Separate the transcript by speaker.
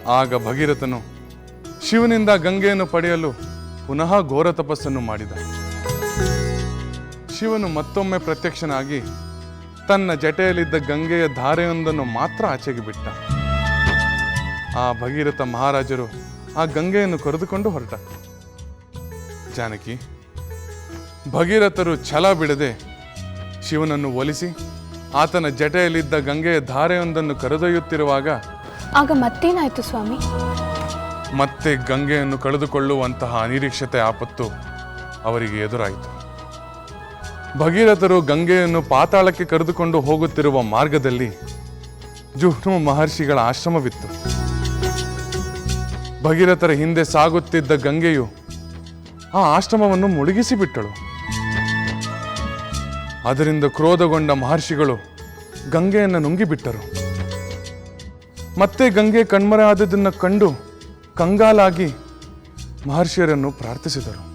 Speaker 1: ಆಗ ಭಗೀರಥನು ಶಿವನಿಂದ ಗಂಗೆಯನ್ನು ಪಡೆಯಲು ಪುನಃ ಘೋರ ತಪಸ್ಸನ್ನು ಮಾಡಿದ. ಶಿವನು ಮತ್ತೊಮ್ಮೆ ಪ್ರತ್ಯಕ್ಷನಾಗಿ ತನ್ನ ಜಟೆಯಲ್ಲಿದ್ದ ಗಂಗೆಯ ಧಾರೆಯೊಂದನ್ನು ಮಾತ್ರ ಆಚೆಗೆ ಬಿಟ್ಟ. ಆ ಭಗೀರಥ ಮಹಾರಾಜರು ಆ ಗಂಗೆಯನ್ನು ಕರೆದುಕೊಂಡು ಹೊರಟ. ಜಾನಕಿ, ಭಗೀರಥರು ಛಲ ಬಿಡದೆ ಶಿವನನ್ನು ಒಲಿಸಿ ಆತನ ಜಟೆಯಲ್ಲಿದ್ದ ಗಂಗೆಯ ಧಾರೆಯೊಂದನ್ನು ಕರೆದೊಯ್ಯುತ್ತಿರುವಾಗ
Speaker 2: ಆಗ ಮತ್ತೇನಾಯ್ತು ಸ್ವಾಮಿ?
Speaker 1: ಮತ್ತೆ ಗಂಗೆಯನ್ನು ಕಳೆದುಕೊಳ್ಳುವಂತಹ ಅನಿರೀಕ್ಷಿತ ಆಪತ್ತು ಅವರಿಗೆ ಎದುರಾಯಿತು. ಭಗೀರಥರು ಗಂಗೆಯನ್ನು ಪಾತಾಳಕ್ಕೆ ಕರೆದುಕೊಂಡು ಹೋಗುತ್ತಿರುವ ಮಾರ್ಗದಲ್ಲಿ ಜುಹ್ನು ಮಹರ್ಷಿಗಳ ಆಶ್ರಮವಿತ್ತು. ಭಗೀರಥರ ಹಿಂದೆ ಸಾಗುತ್ತಿದ್ದ ಗಂಗೆಯು ಆ ಆಶ್ರಮವನ್ನು ಮುಳುಗಿಸಿಬಿಟ್ಟಳು. ಅದರಿಂದ ಕ್ರೋಧಗೊಂಡ ಮಹರ್ಷಿಗಳು ಗಂಗೆಯನ್ನು ನುಂಗಿಬಿಟ್ಟರು. ಮತ್ತೆ ಗಂಗೆ ಕಣ್ಮರೆ ಆದದನ್ನು ಕಂಡು ಕಂಗಾಲಾಗಿ ಮಹರ್ಷಿಯರನ್ನು ಪ್ರಾರ್ಥಿಸಿದರು.